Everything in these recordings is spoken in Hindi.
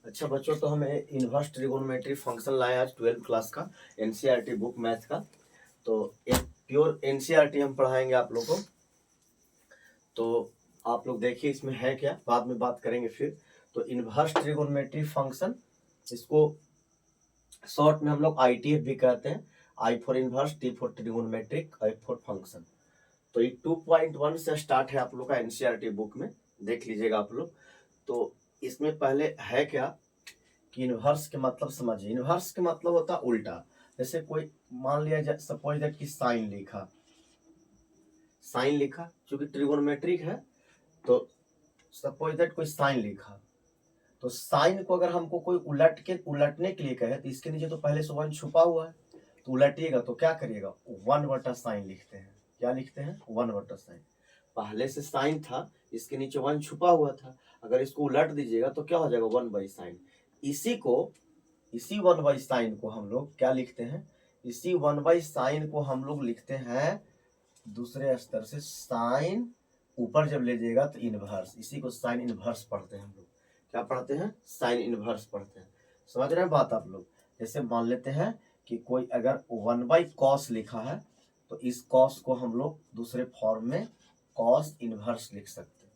अच्छा बच्चों, तो हमें इनवर्स ट्रिगोनोमेट्री फंक्शन लाया आज 12th क्लास का एनसीईआरटी बुक मैथ का। तो एक प्योर एनसीईआरटी हम पढ़ाएंगे आप लोगों को। तो आप लोग देखिए इसमें है क्या, बाद में बात करेंगे फिर। तो इनवर्स ट्रिगोनोमेट्री फंक्शन, इसको शॉर्ट में हम लोग आईटीएफ भी कहते हैं। I for inverse, T for trigonometric, F for function. तो ये 2.1 से स्टार्ट है आप लोग का एनसीईआरटी बुक में, देख लीजिएगा आप लोग। तो इसमें पहले है क्या कि इनवर्स के मतलब समझिए। इनवर्स के मतलब होता है उल्टा। जैसे कोई मान लिया सपोज दैट कि साइन लिखा, क्योंकि ट्रिगोनोमेट्रिक है तो सपोज दैट कोई साइन लिखा, तो साइन को अगर हमको कोई उलटने के लिए कहे तो इसके नीचे तो पहले से वन छुपा हुआ है, तो उलटिएगा तो क्या करिएगा, 1/साइन लिखते हैं। क्या लिखते हैं? 1/साइन। पहले से साइन था, इसके नीचे वन छुपा हुआ था, अगर इसको उलट दीजिएगा तो क्या हो जाएगा, 1/साइन। इसी 1/साइन को हम लोग क्या लिखते हैं, इसी 1/साइन को हम लोग लिखते हैं दूसरे स्तर से साइन, ऊपर जब ले जाएगा तो इनवर्स। इसी को साइन इनवर्स पढ़ते हैं हम लोग। क्या पढ़ते हैं? साइन इनवर्स पढ़ते हैं। समझ रहे हैं बात आप लोग? जैसे मान लेते हैं कि कोई अगर 1/कॉस लिखा है, तो इस कॉस को हम लोग दूसरे फॉर्म में कॉस इनवर्स लिख सकते हैं।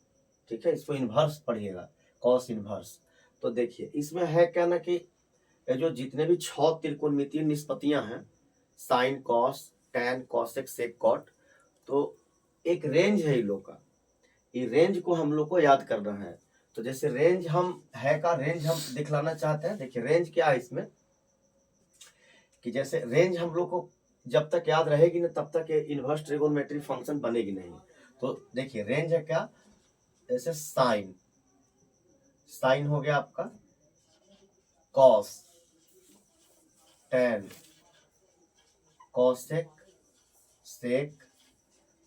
ठीक है, इसको इनवर्स पढ़िएगा, कॉस इनवर्स। तो देखिए इसमें है क्या ना कि ये जो जितने भी 6 त्रिकोणमितीय निष्पत्तियां हैं, साइन, कॉस, टैन, कॉसेक, सेक, कॉट, तो एक रेंज है इन लोग का। ये रेंज को हम लोग को याद करना है। तो जैसे रेंज रेंज हम दिखलाना चाहते हैं। देखिए रेंज क्या है इसमें, कि जैसे रेंज हम लोग को जब तक याद रहेगी ना तब तक ये इनवर्स ट्रिगोनोमेट्री फंक्शन बनेगी नहीं। तो देखिए रेंज है क्या, जैसे साइन हो गया आपका, कॉस, टैन, कॉसेक, सेक,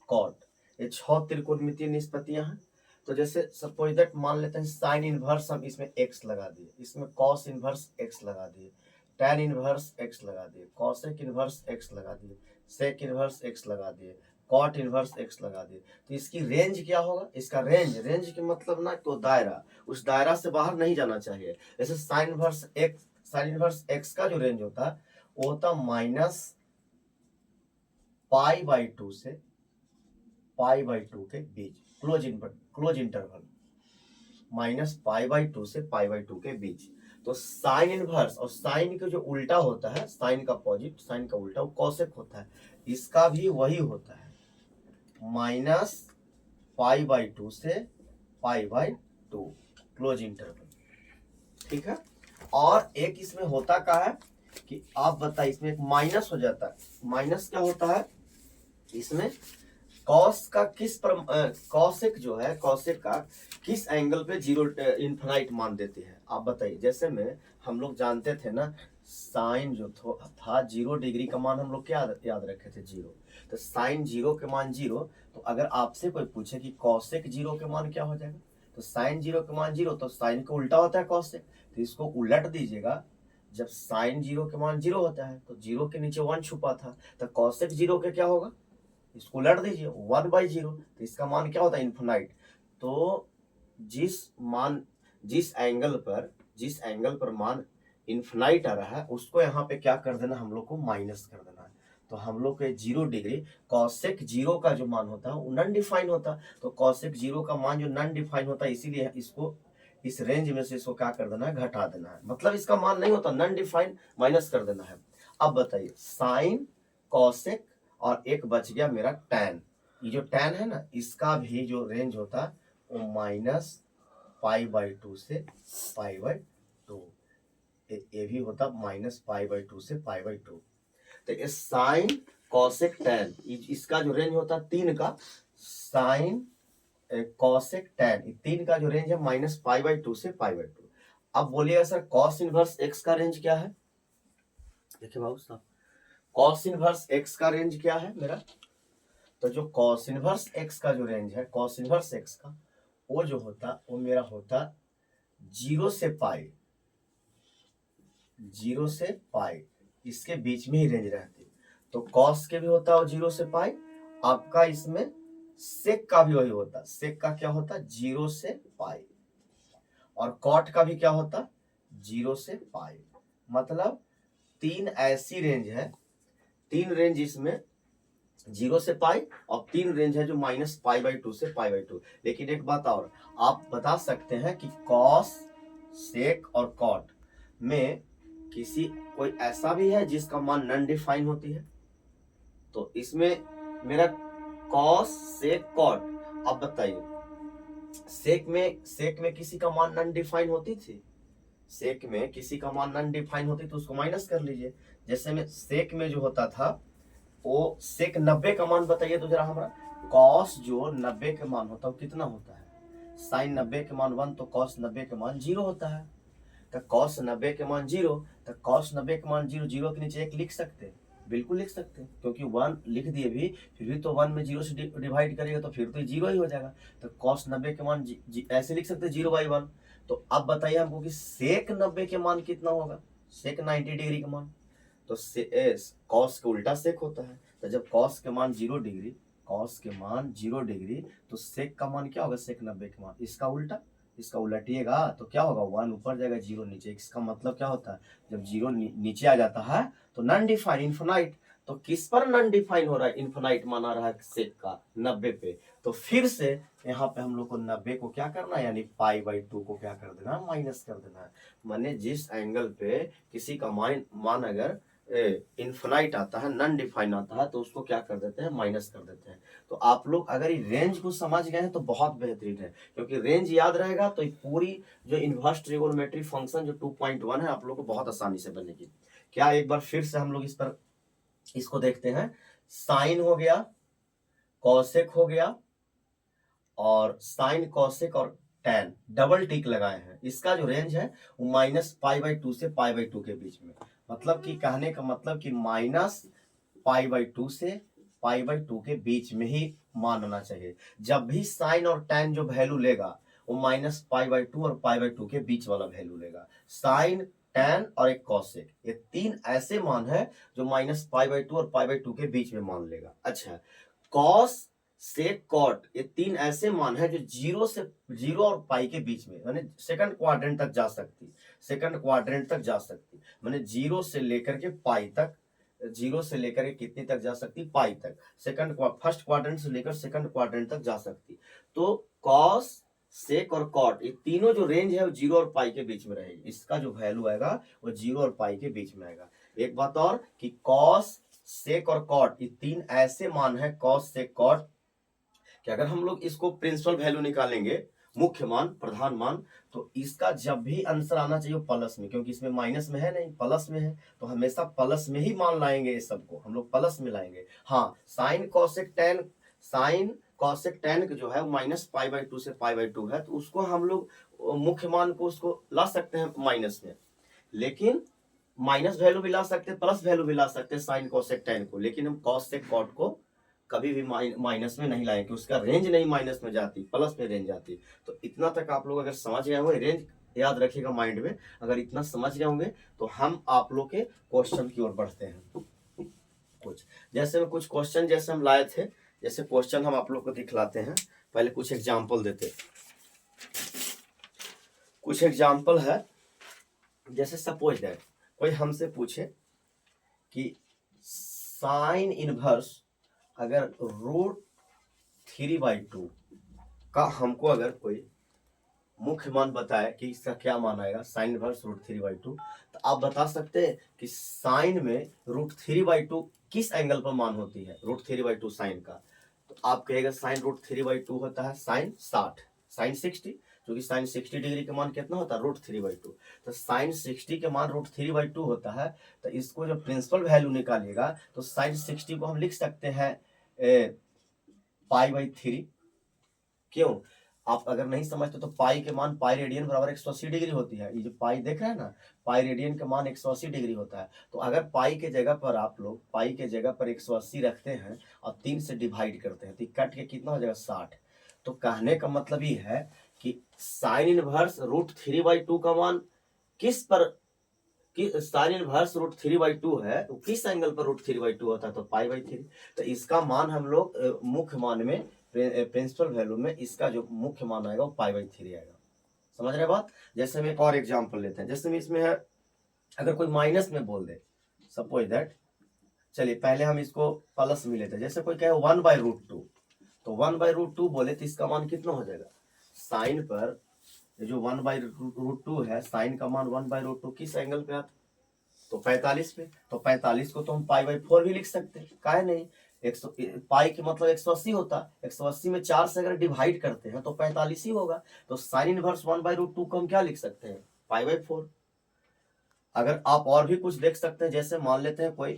कॉट, ये 6 त्रिकोणमितीय निष्पत्तियां हैं। तो जैसे सपोज दैट मान लेते हैं साइन इनवर्स हम इसमें x लगा दिए, इसमें कॉस इनवर्स x लगा दिए, टैन इनवर्स x लगा दिए, कॉसेक इनवर्स x लगा दिए, सेक इनवर्स x लगा दिए, कॉट इनवर्स x लगा दिए। तो इसकी रेंज क्या होगा? इसका रेंज के मतलब ना तो दायरा, उस दायरा से बाहर नहीं जाना चाहिए। जैसे साइन इनवर्स x का जो रेंज होता है वो होता -π/2 से π/2 के बीच, क्लोज इंटरवल, -π/2 से π/2 के बीच। तो साइन इनवर्स, और साइन का जो उल्टा होता है, साइन का अपोजिट, साइन का उल्टा वो कॉसेक होता है, इसका भी वही होता है, -π/2 से π/2, क्लोज इंटरवल। ठीक है। और एक इसमें होता क्या है कि आप बताइए, इसमें एक माइनस हो जाता है। माइनस क्या होता है इसमें, कॉस का कॉसेक जो है, कॉसेक का किस एंगल पे जीरो इन्फिनाइट मान देते हैं आप बताइए। जैसे में हम लोग जानते थे ना, साइन जो था 0 डिग्री का मान हम लोग क्या याद रखे थे, 0। तो साइन 0 के मान 0। तो अगर आपसे कोई पूछे कि कॉसेक 0 के मान क्या हो जाएगा, तो साइन 0 के मान 0, तो साइन का उल्टा होता है कॉसेक, तो इसको उलट दीजिएगा। जब साइन 0 के मान 0 होता है तो 0 के नीचे 1 छुपा था, तो कॉसेक 0 के क्या होगा, इसको उलट दीजिए, 1/0, तो इसका मान क्या होता है, इन्फिनाइट। तो जिस एंगल पर मान इन्फिनाइट आ रहा है उसको यहाँ पे क्या कर देना, हम लोग को माइनस कर देना है। तो हम लोग के 0 डिग्री, कॉसेक 0 का जो मान होता है वो नन डिफाइन होता है। तो कॉसेक 0 का मान जो नन डिफाइन होता है, इसीलिए इसको इस रेंज में से इसको क्या कर देना है, घटा देना है। मतलब इसका मान नहीं होता, नन डिफाइन, माइनस कर देना है। अब बताइए साइन, कॉसेक, और एक बच गया मेरा टैन। ये जो टैन है ना, इसका भी जो रेंज होता है वो -π/2 से π/2, ये भी होता -π/2 से π/2। तो ये साइन, कॉसेक, टैन, इसका जो रेंज होता है 3 का, साइन, कॉसेक, टैन, 3 का जो रेंज है -π/2 से π/2। अब बोलिएगा सर कॉस इनवर्स एक्स का रेंज क्या है? देखिए बाबू साहब, कॉस इनवर्स एक्स का रेंज क्या है मेरा, तो जो कॉस इनवर्स एक्स का जो रेंज है, कॉस इनवर्स एक्स का वो जो होता वो मेरा होता 0 से पाई, इसके बीच में ही रेंज रहती। तो कॉस के भी होता है 0 से पाई, आपका इसमें सेक का भी वही होता, सेक का क्या होता 0 से पाई, और कॉट का भी क्या होता 0 से पाई, मतलब 3 ऐसी रेंज है, 3 रेंज इसमें 0 से पाई और 3 रेंज है जो -π/2 से π/2। लेकिन एक बात और, आप बता सकते हैं कि कॉस, सेक और कॉट में किसी कोई ऐसा भी है जिसका मान नॉन डिफाइन होती है? तो इसमें मेरा कॉस, सेक, कॉट, अब बताइए सेक में किसी का मान नॉन डिफाइन होती थी? सेक में किसी का मान नॉन डिफाइन होती तो उसको माइनस कर लीजिए। जैसे में सेक में जो होता था वो सेक 90 का मान बताइए तो जरा हमारा, कॉस जो 90 के मान होता है वो कितना होता है? साइन 90 के मान 1 तो कॉस 90 के मान 0 होता है। तो कॉस 90 के मान 0, तो कॉस 90 के मान 0, 0 के नीचे 1 लिख सकते हैं, बिल्कुल लिख सकते हैं, क्योंकि 1 लिख दिए भी फिर भी तो 1 में 0 से डिवाइड करेगा तो फिर तो 0 ही हो जाएगा। तो कॉस 90 के मान ऐसे लिख सकते हैं 0/1। तो अब बताइए हमको कि सेक 90 के मान कितना होगा? सेक 90 डिग्री का मान, तो कॉस के उल्टा सेक होता है। तो जब कॉस के मान 0 डिग्री, कॉस के मान 0 डिग्री, तो सेक का मान क्या होगा? सेक 90 के मान इसका उल्टा, इसका उलटिएगा तो क्या होगा? 1 ऊपर जाएगा 0 नीचे। इसका मतलब क्या होता है? जब 0 नीचे आ जाता है तो नॉन डिफाइन, इनफिनाइट। तो किस पर नॉन डिफाइन हो रहा है? इनफिनाइट मान आ रहा है सेक का 90 पे। तो फिर से यहाँ पे हम लोग को 90 को क्या करना है, यानी π/2 को क्या कर देना है? माइनस कर देना है। माने जिस एंगल पे किसी का मान अगर इनफिनाइट आता है, नॉन डिफाइन आता है, तो उसको क्या कर देते हैं? माइनस कर देते हैं। तो आप लोग अगर ये रेंज को समझ गए हैं तो बहुत बेहतरीन है, क्योंकि रेंज याद रहेगा तो ये पूरी जो इनवर्स ट्रिगोनोमेट्री फंक्शन जो 2.1 है आप लोग को बहुत आसानी से बनेगी। क्या एक बार फिर से हम लोग इस पर इसको देखते हैं। साइन हो गया, कॉसेक हो गया, और साइन, कॉसेक और टैन डबल टिक लगाए हैं। इसका जो रेंज है वो -π/2 से π/2 के बीच में, मतलब कि कहने का मतलब कि -π/2 से π/2 के बीच में ही मान होना चाहिए। जब भी साइन और टैन जो वैल्यू लेगा वो -π/2 और π/2 के बीच वाला वैल्यू लेगा। साइन, टैन और एक कॉसेक, ये 3 ऐसे मान है जो -π/2 और π/2 के बीच में मान लेगा। अच्छा, कॉस, सेक, कॉट, ये 3 ऐसे मान है जो 0 और पाई के बीच में, माने सेकंड क्वाड्रेंट तक जा सकती, सेकंड क्वाड्रेंट तक जा सकती, माने 0 से लेकर के पाई तक, 0 से लेकर के कितनी तक जा सकती? पाई तक। फर्स्ट क्वाड्रेंट से लेकर सेकंड क्वाड्रेंट तक जा सकती। तो कॉस, सेक और कॉट, ये तीनों जो रेंज है वो 0 और पाई के बीच में रहेगी। इसका जो वैल्यू आएगा वो 0 और पाई के बीच में आएगा। एक बात और कि कॉस, सेक और कॉट, ये 3 ऐसे मान है, कॉस, सेक, कॉट, कि अगर हम लोग इसको प्रिंसिपल वैल्यू निकालेंगे, मुख्य मान, प्रधान मान, तो इसका जब भी आंसर आना चाहिए प्लस में, क्योंकि इसमें माइनस में है नहीं, प्लस में है, तो हमेशा प्लस में ही मान लाएंगे। ये सबको हम लोग प्लस में लाएंगे। हाँ, sine, cosec, tan, sine, cosec, tan जो है -π/2 से π/2 है, तो उसको हम लोग मुख्य मान को उसको ला सकते हैं माइनस में, लेकिन माइनस वैल्यू भी ला सकते हैं, प्लस वैल्यू भी ला सकते हैं साइन, कॉसेक, टैन को, लेकिन हम कॉस से कॉट को कभी भी माइनस में नहीं लाएंगे, कि उसका रेंज नहीं माइनस में जाती, प्लस में रेंज जाती। तो इतना तक आप लोग अगर समझ गए होंगे, रेंज याद रखिएगा माइंड में, अगर इतना समझ गए होंगे तो हम आप लोग के क्वेश्चन की ओर बढ़ते हैं। कुछ जैसे में कुछ क्वेश्चन जैसे हम लाए थे, जैसे क्वेश्चन हम आप लोग को दिखलाते हैं। पहले कुछ एग्जाम्पल देते, कुछ एग्जाम्पल है। जैसे सपोज दैट कोई हमसे पूछे कि साइन इनवर्स अगर √3/2 का हमको अगर कोई मुख्य मान बताए कि इसका क्या मान आएगा, साइन इनवर्स √3/2, तो आप बता सकते हैं कि साइन में √3/2 किस एंगल पर मान होती है? √3/2 साइन का, तो आप कहेगा साइन √3/2 होता है साइन 60, साइन 60, क्योंकि साइन 60 डिग्री का मान कितना होता है? √3/2। तो साइन 60 के मान √3/2 होता है। तो इसको जब प्रिंसिपल वैल्यू निकालिएगा तो साइन 60 को हम लिख सकते हैं π/3। क्यों? आप अगर नहीं समझते तो पाई के मान, पाई रेडियन बराबर 180 डिग्री होती है। ये जो पाई देख रहे हैं ना, पाई रेडियन का मान 180 डिग्री होता है। तो अगर पाई के जगह पर आप लोग पाई के जगह पर 180 रखते हैं और 3 से डिवाइड करते हैं तो कट के कितना हो जाएगा? 60। तो कहने का मतलब ये है कि साइन इनवर्स √3/2 का मान किस पर, कि साइन इनवर्स √3/2 है तो किस एंगल पर √3/2 होता है? तो π/3। तो इसका मान हम लोग मुख्य मान में, प्रिंसिपल वैल्यू में इसका जो मुख्य मान आएगा वो π/3 आएगा। समझ रहे बात। जैसे हम एक और एग्जांपल लेते हैं, जैसे इसमें है अगर कोई माइनस में बोल दे, सपोज दैट, चलिए पहले हम इसको प्लस में लेते हैं। जैसे कोई कहे 1/√2, तो 1/√2 बोले तो इसका मान कितना हो जाएगा, साइन पर जो 1/√2 है, साइन का मान 1/√2 किस एंगल पे आता, तो 45 पे। तो 45 को तो हम π/4 भी लिख सकते हैं, काहे नहीं। 100 पाई के मतलब 180 होता, 180 में 4 से अगर डिवाइड करते हैं तो 45 ही होगा। तो साइन इनवर्स 1/√2 को हम क्या लिख सकते हैं, π/4। अगर आप और भी कुछ देख सकते हैं, जैसे मान लेते हैं कोई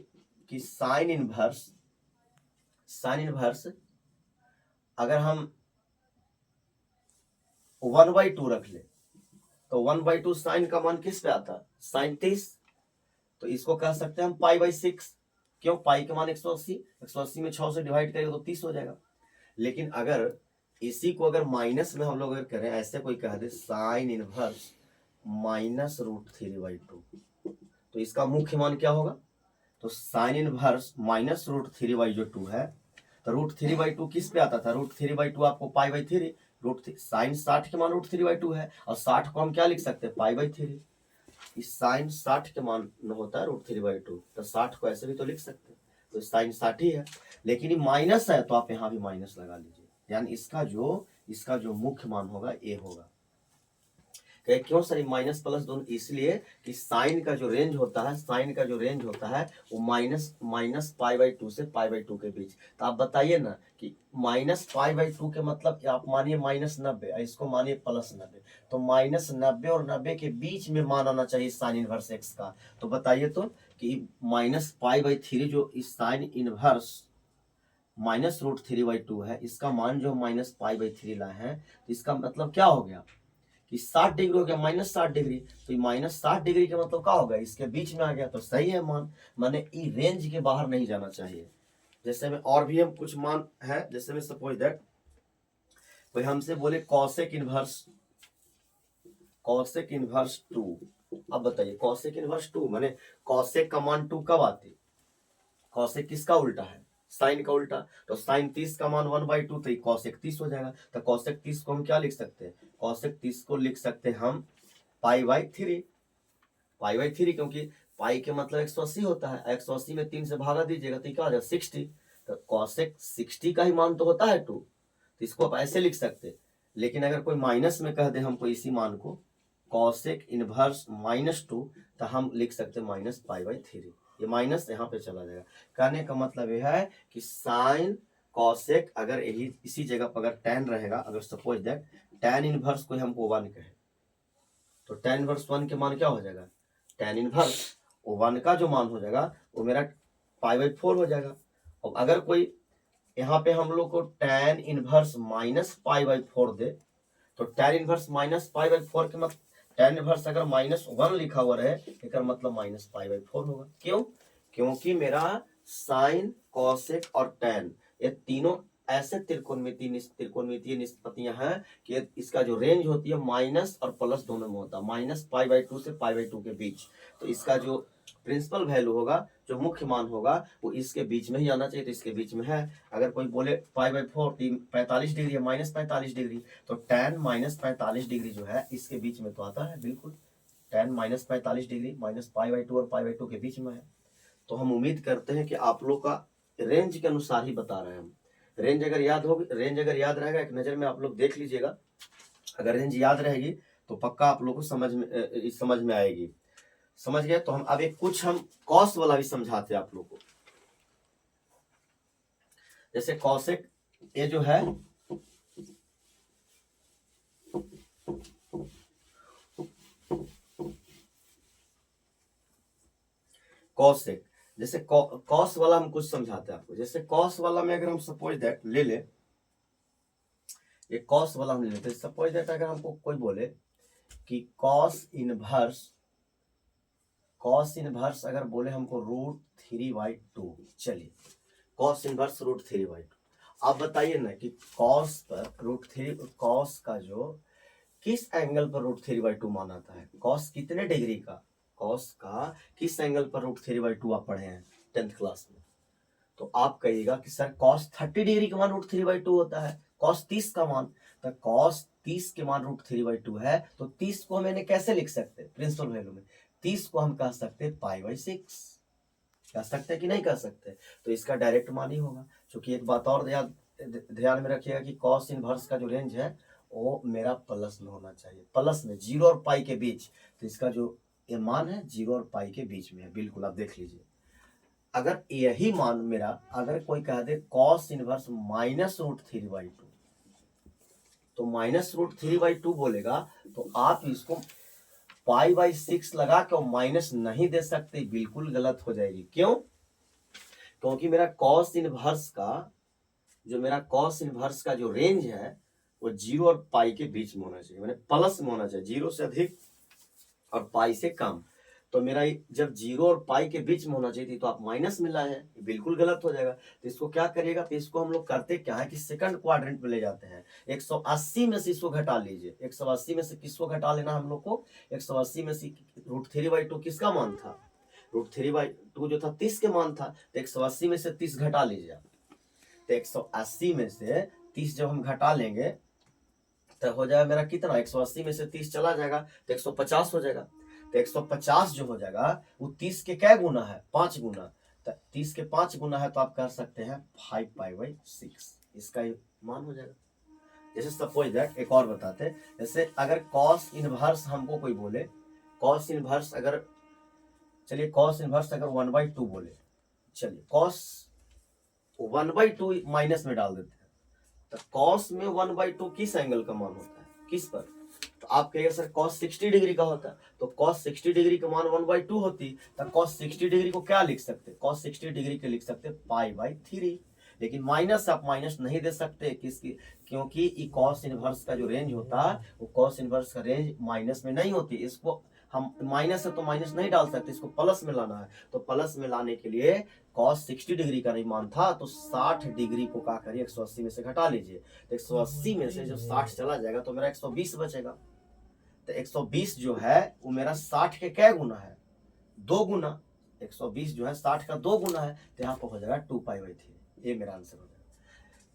कि साइन इनवर्स अगर हम 1/2 रख ले, तो 1/2 साइन का मान किस पे आता है, साइन 30। तो इसको कह सकते हैं हम π/6। क्यों, पाई के मान 180, 180 में 6 से डिवाइड करेंगे तो 30 हो जाएगा। लेकिन अगर इसी को अगर माइनस में हम लोग अगर करें, ऐसे कोई कह दे साइन इनवर्स -√3/2, तो इसका मुख्य मान क्या होगा, तो साइन इनवर्स -√3/2 है। तो √3/2 किस पे आता था, √3/2 आपको π/3, साइन 60 के मान √3/2 है, और 60 को हम क्या लिख सकते हैं, π/3। इस साइन 60 के मान में होता है √3/2, तो 60 को ऐसे भी तो लिख सकते हैं, तो साइन 60 ही है। लेकिन ये माइनस है तो आप यहाँ भी माइनस लगा लीजिए, यानी इसका जो मुख्य मान होगा ये होगा। क्यों सर माइनस प्लस दोनों, इसलिए कि साइन का जो रेंज होता है वो माइनस π/2 से π/2 के बीच। तो आप बताइए ना कि -π/2 के मतलब आप मानिए -90, इसको मानिए +90, तो -90 और 90 के बीच में मान आना चाहिए साइन इनवर्स x का। तो बताइए तो कि -π/3 जो इस साइन इनवर्स -√3/2 है, इसका मान जो -π/3 लाए हैं, तो इसका मतलब क्या हो गया कि 60 डिग्री हो गया, -60 डिग्री। तो -60 डिग्री का मतलब क्या होगा, इसके बीच में आ गया, तो सही है मान, माने ई रेंज के बाहर नहीं जाना चाहिए। जैसे में और भी हम कुछ मान है, जैसे में सपोज दैट कोई हमसे बोले कॉसेक इनवर्स 2। अब बताइए कॉसेक इनवर्स 2 माने कॉसेक का मान 2 कब आती, कॉसेक किसका उल्टा है, साइन का उल्टा। तो साइन 30 का मान 1/2, तो कॉसेक 30 हो जाएगा। तो कॉसेक 30 को हम क्या लिख सकते हैं, कॉसेक 30 को लिख सकते हैं हम π/3, क्योंकि पाई के मतलब 180 होता है, 180 में 3 से भागा दीजिएगा तो क्या हो जाएगा 60। तो कॉसेक 60 का ही मान तो होता है 2, तो इसको आप ऐसे लिख सकते हैं। लेकिन अगर कोई माइनस में कह दे हमको इसी मान को कॉसेक इनवर्स -2, तो हम लिख सकते हैं -π/3। ये माइनस यहाँ पे चला जाएगा। कहने का मतलब यह है कि साइन कॉसेक अगर यही इसी जगह पर अगर tan रहेगा, अगर सपोज दैट tan इनवर्स कोई हमको 1 कहे, तो tan इनवर्स 1 के मान क्या हो जाएगा, tan इनवर्स 1 का जो मान हो जाएगा वो मेरा π/4 हो जाएगा। अब अगर कोई यहाँ पे हम लोग को tan इनवर्स -π/4 दे, तो tan इनवर्स -π/4 के मतलब tan इनवर्स अगर -1 लिखा हुआ रहे, इसका मतलब -π/4 होगा। क्यों, क्योंकि मेरा साइन कॉसेक और tan ये तीनों ऐसे त्रिकोणमितीय निष्पत्तियां हैं कि इसका जो रेंज होती है माइनस और प्लस दोनों में होता है, -π/2 से π/2 के बीच। तो इसका जो प्रिंसिपल वैल्यू होगा, जो मुख्य मान होगा, वो इसके बीच में ही आना चाहिए, तो इसके बीच में है। अगर कोई बोले π/4 45 डिग्री है, -45 डिग्री, तो tan -45 डिग्री जो है इसके बीच में तो आता है, बिल्कुल tan -45 डिग्री -π/2 और π/2 के बीच में है। तो हम उम्मीद करते हैं कि आप लोग का रेंज के अनुसार ही बता रहे हैं हम। रेंज अगर याद रहेगा, एक नज़र में आप लोग देख लीजिएगा, अगर रेंज याद रहेगी तो पक्का आप लोग को समझ में आएगी। समझ गए। तो हम अब एक कुछ हम कॉस वाला भी समझाते हैं आप लोग को। जैसे कॉसेक ये जो है कॉसेक, जैसे कॉस वाला हम कुछ समझाते हैं आपको। जैसे कॉस वाला में अगर हम सपोज दैट ले ले, ये कॉस वाला हम ले लेते हैं। सपोज दैट अगर हमको कोई बोले कि कॉस इनवर्स अगर बोले हमको √3/2, चलिए कॉस इनवर्स √3/2। आप बताइए ना कि कॉस पर कॉस का जो किस एंगल पर √3/2 मान आता है, कॉस कितने डिग्री का, कॉस का किस एंगल पर √3/2 आप पढ़े हैं 10th क्लास में। तो आप कहिएगा कि सर कॉस 30 डिग्री का मान √3/2 होता है, कॉस 30 का मान। तो कॉस 30 के मान √3/2 है, तो 30 को मैंने कैसे लिख सकते हैं प्रिंसिपल वैल्यू में? 30 को हम कह सकते हैं π/6, कह सकते हैं कि नहीं कह सकते? तो इसका डायरेक्ट मान ही होगा। क्योंकि एक बात और ध्यान में रखिएगा कि कॉस इनवर्स का जो रेंज है वो मेरा प्लस में होना चाहिए, प्लस में 0 और पाई के बीच। तो इसका जो ये मान है 0 और पाई के बीच में है, बिल्कुल आप देख लीजिए। अगर यही मान मेरा, अगर कोई कह दे कॉस इनवर्स -√3/2, तो -√3/2 बोलेगा तो आप इसको π/6 लगा के माइनस नहीं दे सकते, बिल्कुल गलत हो जाएगी। क्यों? क्योंकि मेरा कॉस इनवर्स का जो रेंज है वो 0 और पाई के बीच में होना चाहिए, मैंने प्लस में होना चाहिए, 0 से अधिक और पाई से कम। तो मेरा जब 0 और पाई के बीच में होना चाहिए थी, तो आप माइनस में लाए हैं, बिल्कुल गलत हो जाएगा। तो इसको क्या करिएगा, तो इसको हम लोग करते क्या है कि सेकंड क्वाड्रेंट में ले जाते हैं। 180 में से इसको घटा लीजिए। 180 में से किसको घटा लेना हम लोग को? 180 में से √3/2 किसका मान था? √3/2 जो था 30 के मान था। तो 180 में से 30 घटा लीजिए आप। तो 180 में से 30 जब हम घटा लेंगे तो हो जाएगा मेरा कितना? 180 में से 30 चला जाएगा तो 150 हो जाएगा। तो 150 जो हो जाएगा वो 30 के क्या गुना है? 5 गुना। तो 30 के 5 गुना है, तो आप कर सकते हैं 5π/6, इसका मान हो जाएगा। जैसे सपोज दैट एक और बताते हैं, जैसे अगर कॉस इनवर्स हमको कोई बोले, कॉस इनवर्स अगर 1/2 बोले, चलिए कॉस 1/2 माइनस में डाल देते हैं। तो कॉस में 1/2 किस एंगल का मान होता है? किस पर? तो आप कहेंगे सर कॉस 60 डिग्री का होता है। तो कॉस 60 डिग्री का मान 1/2 होती, तो कॉस 60 डिग्री को क्या लिख सकते? कॉस 60 डिग्री के लिख सकते π/3। लेकिन माइनस आप माइनस नहीं दे सकते, किसकी? क्योंकि कॉस इनवर्स का जो रेंज होता है वो कॉस इनवर्स का रेंज माइनस में नहीं होती। इसको हम माइनस है तो माइनस नहीं डाल सकते, इसको प्लस में लाना है। तो प्लस में लाने के लिए कॉस 60 डिग्री का नहीं मान था, तो 60 डिग्री को क्या करिए 180 में से घटा लीजिए। तो 180 में से जब 60 चला जाएगा तो मेरा 120 बचेगा। तो 120 जो है वो मेरा 60 के क्या गुना है? 2 गुना। 120 जो है 60 का 2 गुना है, तो यहाँ पर हो जाएगा 2π/3। ये मेरा आंसर हो जाएगा।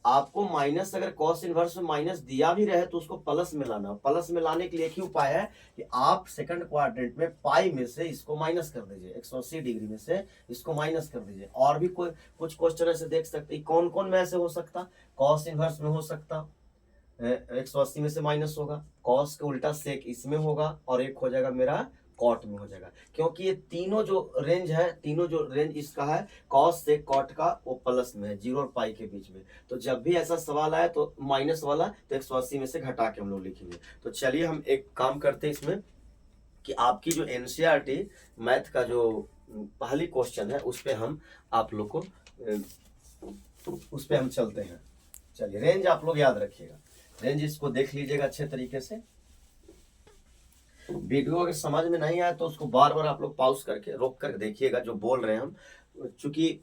आपको माइनस, अगर कॉस इनवर्स में माइनस दिया भी रहे तो उसको प्लस में लाना। प्लस में लाने के लिए एक ही उपाय है कि आप सेकंड क्वाड्रेंट में पाई में से इसको माइनस कर दीजिए, 180 डिग्री में से इसको माइनस कर दीजिए। और भी कोई कुछ क्वेश्चन ऐसे देख सकते, कौन कौन में ऐसे हो सकता? कॉस इनवर्स में हो सकता 180 में से माइनस होगा, कॉस के उल्टा सेक इसमें होगा, और एक हो जाएगा मेरा कॉट में हो जाएगा। क्योंकि ये तीनों जो रेंज इसका है कॉस से कॉट का, वो प्लस में है, 0 और पाई के बीच में। तो जब भी ऐसा सवाल आए तो माइनस वाला, तो 180 में से घटा के हम लोग लिखेंगे। तो चलिए हम एक काम करते हैं इसमें कि आपकी जो एनसीईआरटी मैथ का जो पहली क्वेश्चन है उस पर हम आप लोग को उस पर हम चलते हैं। चलिए रेंज आप लोग याद रखिएगा, रेंज इसको देख लीजिएगा अच्छे तरीके से। वीडियो अगर समझ में नहीं आया तो उसको बार बार आप लोग पॉज करके रोक कर देखिएगा जो बोल रहे हैं हम, चूंकि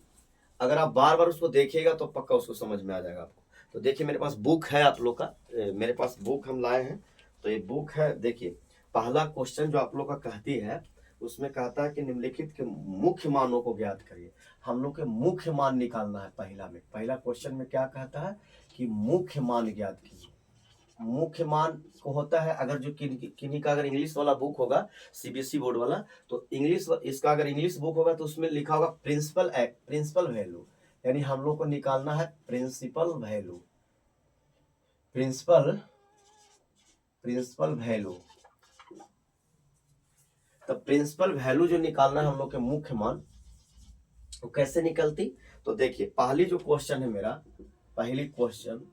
अगर आप बार बार उसको देखिएगा तो पक्का उसको समझ में आ जाएगा आपको। तो देखिए मेरे पास बुक है आप लोग का, मेरे पास बुक हम लाए हैं। तो ये बुक है, देखिए पहला क्वेश्चन जो आप लोग का कहती है उसमें कहता है कि निम्नलिखित के मुख्य मानों को ज्ञात करिए। हम लोग के मुख्य मान निकालना है। पहला क्वेश्चन में क्या कहता है कि मुख्य मान ज्ञात कीजिए। मुख्य मान को होता है, अगर जो किन्हीं का अगर इंग्लिश वाला बुक होगा सीबीएसई बोर्ड वाला, तो इंग्लिश इसका अगर इंग्लिश बुक होगा तो उसमें लिखा होगा प्रिंसिपल वैल्यू, यानी हम लोग को निकालना है प्रिंसिपल वैल्यू। तो प्रिंसिपल वैल्यू जो निकालना है हम लोग के मुख्य मान, वो कैसे निकलती? तो देखिए पहली जो क्वेश्चन है मेरा, पहली क्वेश्चन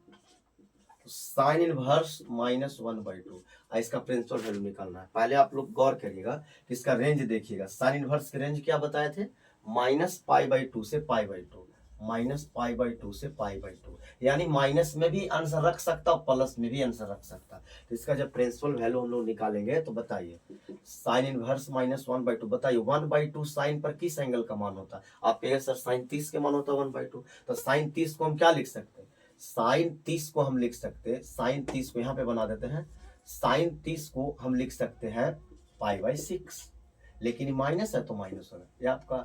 साइन इनवर्स -1/2, इसका प्रिंसिपल वैल्यू निकालना है। पहले आप लोग गौर करिएगा कि इसका रेंज देखिएगा। साइन इनवर्स के रेंज क्या बताए थे? -π/2 से π/2, -π/2 से π/2, यानी माइनस में भी आंसर रख सकता और प्लस में भी आंसर रख सकता। तो इसका जब प्रिंसिपल वैल्यू हम लोग निकालेंगे तो बताइए साइन इनवर्स -1/2, बताइए 1/2 साइन पर किस एंगल का मान होता है? आप कहेंगे सर साइन 30 के मान होता है 1/2। तो साइन 30 को हम क्या लिख सकते हैं? साइन 30 को हम लिख सकते हैं, साइन 30 को यहाँ पे बना देते हैं, साइन 30 को हम लिख सकते हैं π/6। लेकिन ये माइनस है तो माइनस होगा, ये आपका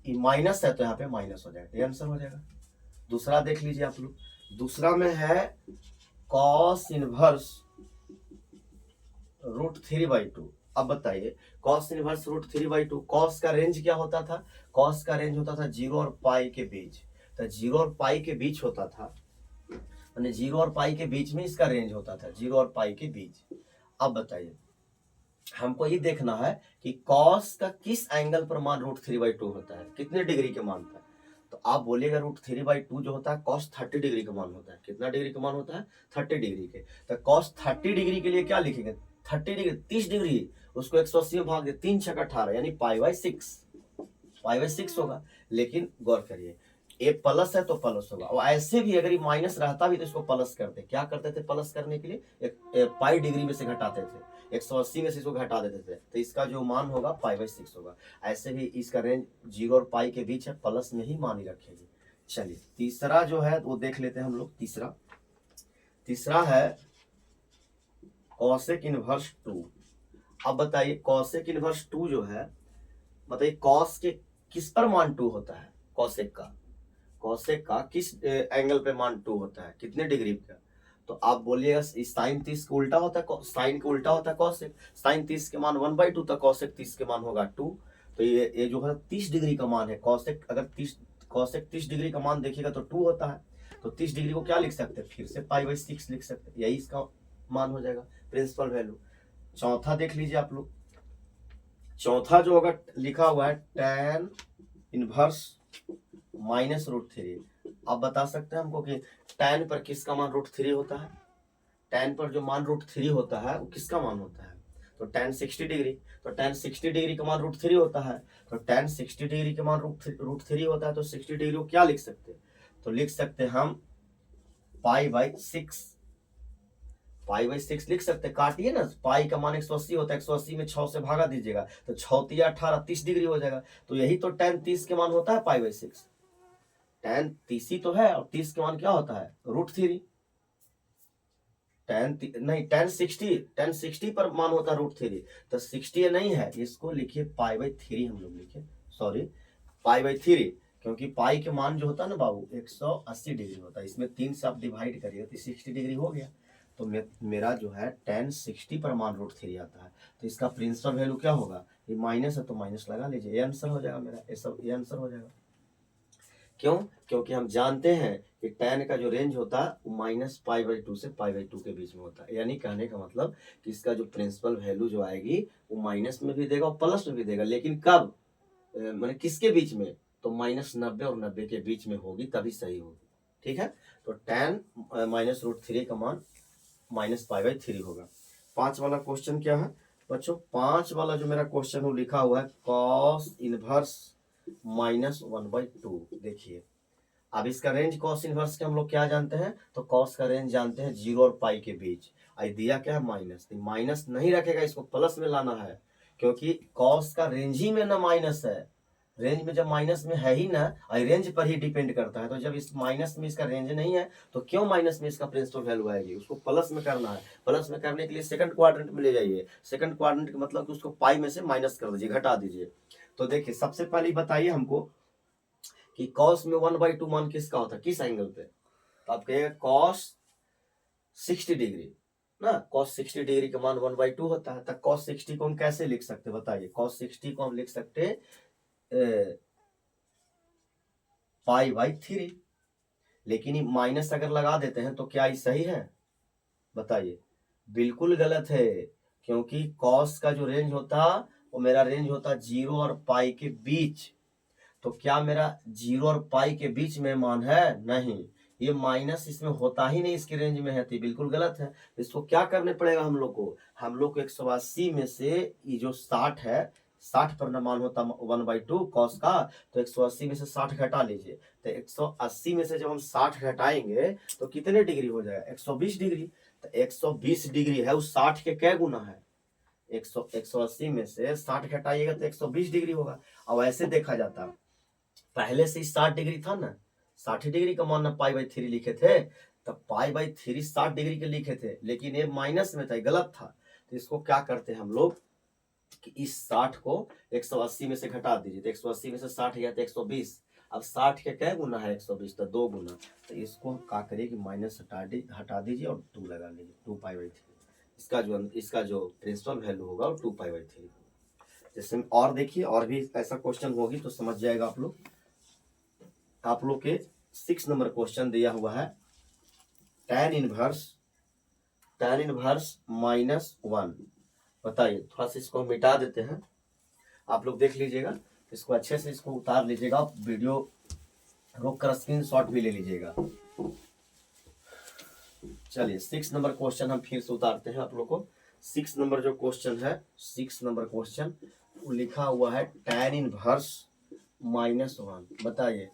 माइनस है तो यहाँ पे माइनस हो जाएगा, ये आंसर हो जाएगा। दूसरा देख लीजिए आप लोग, दूसरा में है कॉस इनवर्स √3/2। अब बताइए कॉस इनवर्स √3/2, कॉस का रेंज क्या होता था? कॉस का रेंज होता था 0 और पाई के बीच। तो 0 और पाई के बीच होता था, यानी 0 और पाई के बीच में इसका रेंज होता था, 0 और पाई के बीच। अब बताइए हमको ये देखना है कि कॉस का किस एंगल पर मान √3/2 होता है, कितने डिग्री के मान पर। तो आप बोलिएगा √3/2 जो होता है कॉस 30 डिग्री का मान होता है। कितना डिग्री का मान होता है? 30 डिग्री के। तो कॉस 30 डिग्री के लिए क्या लिखेंगे? 30 डिग्री 30 डिग्री, उसको 180 में भाग दे, 3 छक 18 यानी पाई/6, पाई/6 होगा। लेकिन गौर करिए ए प्लस है तो प्लस होगा, और ऐसे भी अगर ये माइनस रहता भी तो इसको प्लस करते। क्या करते थे प्लस करने के लिए? एक पाई डिग्री में से घटाते थे, 180 में से इसको घटा देते थे, तो इसका जो मान होगा पाई/6 होगा। ऐसे भी इसका रेंज 0 और पाई के बीच है, प्लस में ही मान ही रखेगी। चलिए तीसरा जो है वो देख लेते हैं हम लोग। तीसरा है कॉसेक इनवर्स 2। अब बताइए कॉसेक इनवर्स 2 जो है, बताइए कॉस के किस पर मान 2 होता है? कॉसेक का किस एंगल पे मान 2 होता है, कितने डिग्री का? तो आप बोलिएगा साइन 30 का उल्टा होता है, साइन का उल्टा होता है कॉसेक। साइन 30 के मान 1/2 था, कॉसेक 30 के मान होगा 2। तो ये जो है 30 डिग्री का मान है। कॉसेक अगर 30 डिग्री का मान देखिएगा तो 2 होता है। तो 30 डिग्री को क्या लिख सकते हैं? फिर से पाई/6 लिख सकते हैं, यही इसका मान हो जाएगा, प्रिंसिपल वैल्यू। चौथा देख लीजिए आप लोग। चौथा जो होगा लिखा हुआ है tan इनवर्स -√3। आप बता सकते हैं हमको कि tan पर किसका मान √3 होता है? tan पर जो मान √3 होता है वो किसका मान होता है? तो tan 60 डिग्री। तो tan 60 डिग्री का मान √3 होता है। तो tan 60 डिग्री का मान √3 होता है। तो 60 डिग्री को क्या लिख सकते हैं? तो लिख सकते हैं हम पाई/6, पाई/6 लिख सकते हैं। काटिए ना, पाई का मान 180 होता है, 180 में 6 से भागा दीजिएगा तो 6 18 30 डिग्री हो जाएगा। तो यही तो tan 30 के मान होता है पाई/6। tan 30 ही तो है, और 30 के मान क्या होता है? √3। tan 60 पर मान होता है √3। तो 60 नहीं है, इसको लिखिए पाई/3, हम लोग लिखे, सॉरी पाई/3, क्योंकि पाई के मान जो होता है ना बाबू 180 डिग्री होता है। इसमें 3 से आप डिवाइड करिए तो 60 डिग्री हो गया। तो मेरा जो है tan 60 पर मान √3 आता है। तो इसका प्रिंसिपल वैल्यू क्या होगा? ये माइनस है तो माइनस लगा लीजिए, ये आंसर हो जाएगा मेरा, ये आंसर हो जाएगा। क्यों? क्योंकि हम जानते हैं कि tan का जो रेंज होता है वो -पाई/2 से पाई/2 के बीच में होता है। यानी कहने का मतलब कि इसका जो प्रिंसिपल वैल्यू जो आएगी वो माइनस में भी देगा और प्लस में भी देगा, लेकिन कब? मैंने किसके बीच में? तो -90 और 90 के बीच में होगी, तभी सही होगी। ठीक है, तो tan -√3 का मान -पाई/3 होगा। 5 वाला क्वेश्चन क्या है बच्चों? 5 वाला जो मेरा क्वेश्चन वो लिखा हुआ है कॉस इनवर्स -1/2। देखिए अब इसका रेंज कॉस इनवर्स के हम लोग क्या जानते हैं? तो कॉस का रेंज जानते हैं 0 और पाई के बीच। आई दिया क्या है? माइनस। माइनस नहीं रखेगा, इसको प्लस में लाना है, क्योंकि कॉस का रेंज ही में ना माइनस है। रेंज में जब माइनस में है ही ना, रेंज पर ही डिपेंड करता है। तो जब इस माइनस में इसका रेंज नहीं है तो क्यों माइनस में इसका प्रिंसिपल वैल्यू आएगी? उसको प्लस में करना है। प्लस में करने के लिए सेकंड क्वाड्रेंट में ले जाइए। सेकंड क्वाड्रेंट का मतलब कि उसको पाई में से माइनस कर दीजिए, घटा दीजिए। तो देखिए सबसे पहले बताइए हमको कि कॉस में 1/2 मान किसका होता है, किस एंगल पे? तो आप कहिएगा कॉस 60 डिग्री ना, cos 60 डिग्री का मान 1/2 होता है। तो cos 60 को हम कैसे लिख सकते? बताइए cos 60 को हम लिख सकते पाई/3। लेकिन ये माइनस अगर लगा देते हैं तो क्या ये सही है? बताइए, बिल्कुल गलत है, क्योंकि cos का जो रेंज होता वो मेरा रेंज होता 0 और पाई के बीच। तो क्या मेरा 0 और पाई के बीच में मान है? नहीं, ये माइनस इसमें होता ही नहीं, इसके रेंज में है, तो बिल्कुल गलत है। इसको क्या करने पड़ेगा हम लोग को 180 में से ये जो 60 है, 60 पर न मान होता 1/2 कॉस का, तो 180 में से 60 घटा लीजिए। तो 180 में से जब हम 60 घटाएंगे तो कितने डिग्री हो जाएगा? 120 डिग्री। तो 120 डिग्री है, उस 60 के क्या गुना है? 180 में से 60 घटाइएगा तो 120 डिग्री होगा। अब ऐसे देखा जाता पहले से 60 डिग्री था ना, 60 डिग्री का मान ना पाई/3 लिखे थे, तब पाई/3 60 डिग्री के लिखे थे, लेकिन ये माइनस में था, गलत था। तो इसको क्या करते हैं हम लोग कि इस 60 को 180 में से घटा दीजिए। तो 180 में से 60 गया तो 120, अब 60 के क्या गुना है 120, तो 2 गुना। तो इसको क्या करिए कि माइनस हटा दीजिए और 2 लगा लीजिए, 2π/3। इसका जो प्रिंसिपल वैल्यू होगा वो 2π/3 होगा। जैसे और देखिए, और भी ऐसा क्वेश्चन होगी तो समझ जाएगा आप लोग। आप लोग के 6 नंबर क्वेश्चन दिया हुआ है tan इनवर्स -1। बताइए, थोड़ा सा इसको मिटा देते हैं, आप लोग देख लीजिएगा, इसको अच्छे से इसको उतार लीजिएगा, वीडियो रोक कर स्क्रीनशॉट भी ले लीजिएगा। चलिए 6 नंबर क्वेश्चन हम फिर से उतारते हैं आप लोग को। 6 नंबर जो क्वेश्चन है, 6 नंबर क्वेश्चन लिखा हुआ है tan इनवर्स -1। बताइए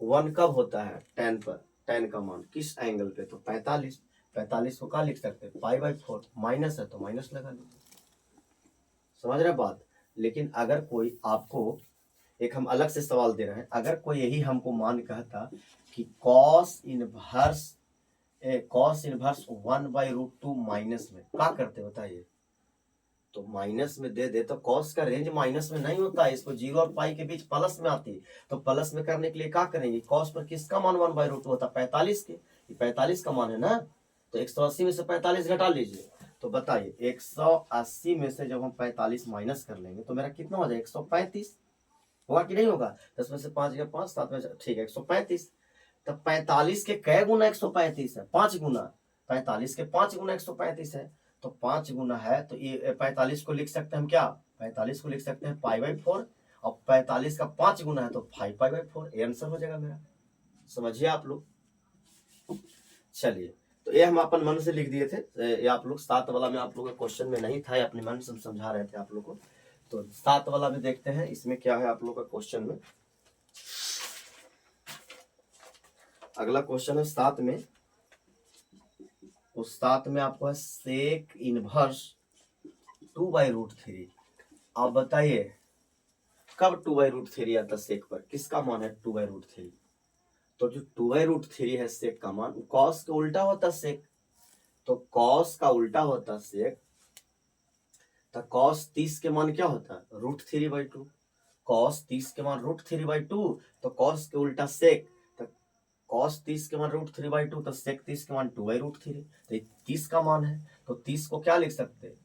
1 कब होता है tan पर, tan का मान किस एंगल पे, तो 45। 45 को क्या लिख सकते हैं, π/4, माइनस है तो माइनस लगा लीजिए। समझ रहे बात। लेकिन अगर कोई आपको एक हम अलग से सवाल दे रहे हैं, अगर कोई यही हमको मान कहता कि cos इनवर्स 1/√2 माइनस में क्या करते बताइए, तो माइनस में दे दे तो cos का रेंज माइनस में नहीं होता है, इसको 0 और पाई के बीच प्लस में आती है। तो प्लस में करने के लिए क्या करेंगे, cos पर किसका मान 1/√2 होता है, 45 के, 45 का मान है ना। तो 180 में से 45 घटा लीजिए, तो बताइए 180 में से जब हम 45 माइनस कर लेंगे तो मेरा कितना हो जाएगा, 135 होगा कि नहीं होगा। 10 में से 5 गया 5, 7 में ठीक है 135। तब 45 के कै गुना 135 है, 5 गुना। 45 के 5 गुना 135 है, तो 5 गुना है, तो ये 45 को लिख सकते हैं हम क्या, 45 को लिख सकते हैं π/4, और 45 का 5 गुना है तो 5π/4, ये आंसर हो जाएगा मेरा। समझिए आप लोग। चलिए, तो ये हम अपन मन से लिख दिए थे, ये आप लोग 7 वाला में आप लोग क्वेश्चन में नहीं था, ये अपने मन से हम समझा रहे थे आप लोग को। तो 7 वाला में देखते हैं इसमें क्या है आप लोग का क्वेश्चन में। अगला क्वेश्चन है 7 में, तो 7 में आपको है sec इनवर्स 2/√3। आप बताइए कब 2/√3 आता सेक पर, किसका मान है 2/√3। तो जो 2/√3 है सेक का मान, cos का उल्टा होता सेक, तो cos का उल्टा होता सेक, तो cos 30 के मान क्या होता है, √3/2। cos 30 के मान √3/2, तो cos के उल्टा सेक, तो cos 30 के मान √3/2, तो sec 30 के मान 2/√3। तो 30 का मान है, तो 30 को क्या लिख सकते हैं,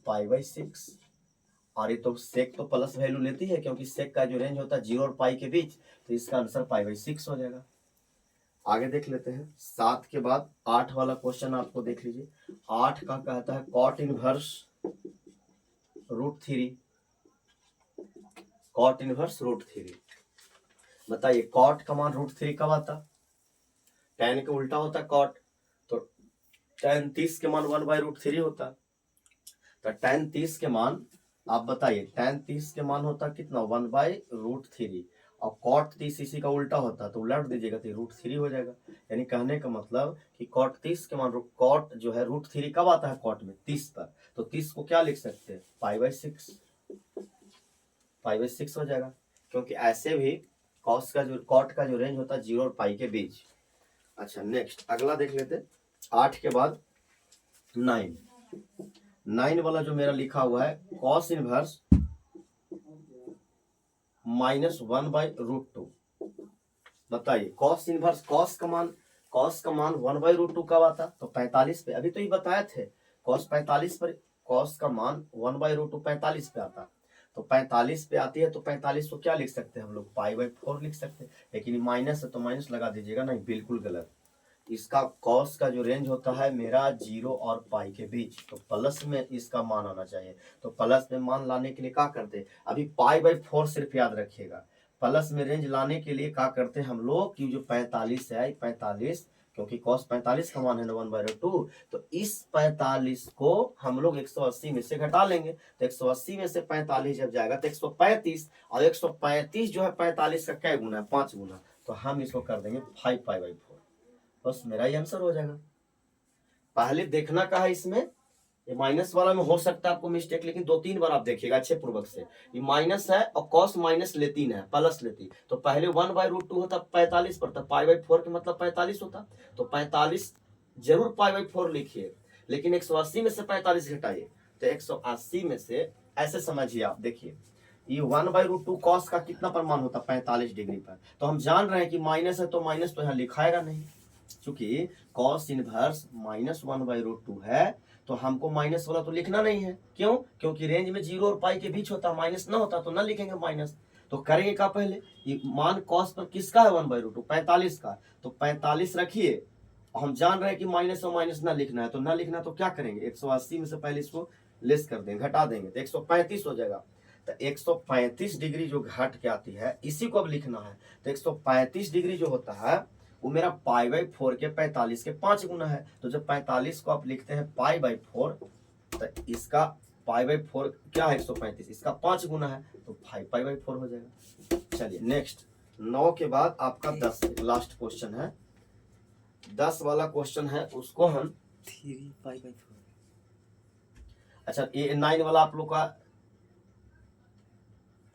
π/6। और ये तो sec तो प्लस वैल्यू लेती है, क्योंकि sec का जो रेंज होता है 0 और पाई के बीच, तो इसका आंसर π/6 हो जाएगा। आगे देख लेते हैं 7 के बाद 8 वाला क्वेश्चन आपको देख लीजिए। 8 का कहता है cot इनवर्स √3। cot inverse √3। बताइए cot का मान √3 कब आता, tan के उल्टा होता है cot, तो tan 30 के मान 1/√3 होता। तो tan 30 के मान, आप बताइए tan 30 के मान होता कितना 1/√3, और cot 30 इसी का उल्टा होता, तो उलट दीजिएगा तो √3 हो जाएगा। यानी कहने का मतलब कि cot 30 के मान, cot जो है √3 कब आता है cot में, 30 पर, तो 30 को क्या लिख सकते हैं, π/6। π/6 हो जाएगा, क्योंकि ऐसे भी cos का जो cot का जो रेंज होता है 0 और पाई के बीच। अच्छा नेक्स्ट अगला देख लेते, 8 के बाद 9 वाला जो मेरा लिखा हुआ है cos इनवर्स -1/√2। बताइए cos इनवर्स, cos का मान 1/√2 कब आता, तो 45 पे, अभी तो ये बताए थे cos 45 पर, cos का मान 1/√2 45 पे आता, तो 45 पे आती है, तो 45 को क्या लिख सकते हैं हम लोग, π/4 लिख सकते हैं। लेकिन माइनस है तो माइनस लगा दीजिएगा, नहीं बिल्कुल गलत। इसका cos का जो रेंज होता है मेरा 0 और पाई के बीच, तो प्लस में इसका मान आना चाहिए। तो प्लस में मान लाने के लिए क्या करते, अभी π/4 सिर्फ याद रखिएगा। प्लस में रेंज लाने के लिए क्या करते हैं हम लोग कि जो 45 है, 45, क्योंकि cos 45 का मान है 1/2, तो इस 45 को हम लोग 180 में से घटा लेंगे, तो 180 में से 45 जब जाएगा तो 135, और 135 जो है 45 का क्या गुना है, 5 गुना, तो हम इसको कर देंगे 5π/4, बस मेरा ही आंसर हो जाएगा। पहले देखना का है इसमें, ये माइनस वाला में हो सकता है आपको मिस्टेक, लेकिन 2-3 बार आप देखिएगा अच्छे पूर्वक से। ये माइनस है और cos माइनस लेती है, प्लस लेती, तो पहले 1/√2 होता 45 पर, तब π/4 के मतलब 45 होता, तो 45 जरूर π/4 लिखिए, लेकिन 180 में से 45 घटाइए, तो 180 में से, ऐसे समझिए आप, देखिए ये 1/√2 कॉस का कितना पर मान होता है 45 डिग्री पर। तो हम जान रहे हैं कि माइनस है तो माइनस तो यहाँ लिखाएगा नहीं, क्योंकि कॉस इनवर्स -1/√2 है तो हमको माइनस वाला तो लिखना नहीं है। क्यों? क्योंकि रेंज में 0 और पाई के बीच होता, माइनस ना होता तो ना लिखेंगे माइनस। तो करेंगे क्या पहले, ये मान कॉस पर किसका है 1/√2 45 का, तो 45 रखिए। हम जान रहे हैं कि माइनस और माइनस ना लिखना है, तो ना लिखना तो क्या करेंगे 180 में से पहले इसको लेस कर देंगे, घटा देंगे तो 135 हो जाएगा। तो 135 डिग्री जो घट के आती है इसी को अब लिखना है। तो 135 डिग्री जो होता है वो मेरा π/4 के 45 के 5 गुना है। तो जब 45 को आप लिखते हैं π/4 तो इसका π/4 क्या है 135, इसका 5 गुना है तो 5π/4 हो जाएगा। चलिए नेक्स्ट 9 के बाद आपका 10 लास्ट क्वेश्चन है, 10 वाला क्वेश्चन है उसको हम 3π/4। अच्छा ये 9 वाला आप लोग का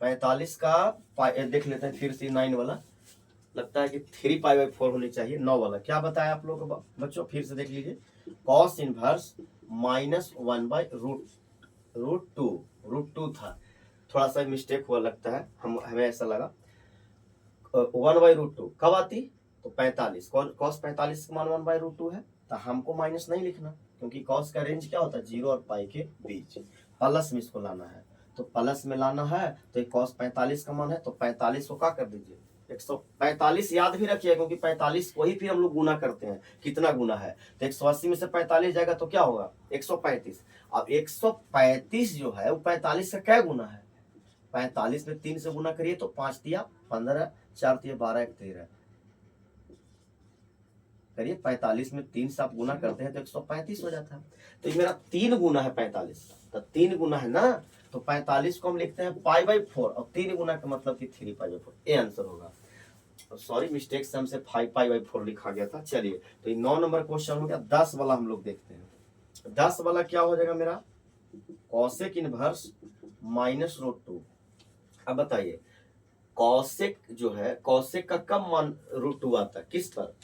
45 का देख लेते हैं फिर से 9 वाला, लगता है कि 3π/4 होनी चाहिए। 9 वाला क्या बताया आप लोग को बच्चों, फिर से देख लीजिए, कॉस इनवर्स -1/√2 था, थोड़ा सा मिस्टेक हुआ लगता है, हमें ऐसा लगा 1/√2 कब आती तो 45, कॉस 45 का मान 1/√2 है तो हमको माइनस नहीं लिखना, क्योंकि कॉस का रेंज क्या होता है 0 और पाई के बीच, प्लस में इसको लाना है। तो प्लस में लाना है तो एक कॉस 45 का मान है तो 45 को क्या कर दीजिए 145 याद भी रखिए, क्योंकि 45 को ही फिर हम लोग गुना करते हैं, कितना गुना है तो 180 में से 45 जाएगा तो क्या होगा 135। अब 135 जो है वो 45 का क्या गुना है, 45 में 3 से गुना करिए तो 5 तिया 15, 4 तिया 12, 1 13 करिए, 45 में 3 से आप गुना करते हैं तो 135 हो जाता है। तो ये मेरा 3 गुना है 45 का, तो 3 गुना है ना, तो 45 को हम लिखते हैं π/4 और 3 गुना का मतलब कि 3π/4, ये आंसर होगा। तो सॉरी मिस्टेक से हमसे 5π/4 लिखा गया था। चलिए तो ये 9 नंबर क्वेश्चन हो गया। 10 वाला हम लोग देखते हैं। 10 वाला क्या हो जाएगा मेरा, कॉसेक इनवर्स -√2। अब बताइए कॉसेक जो है, कॉसेक का कब मान √2 आता है किस पर,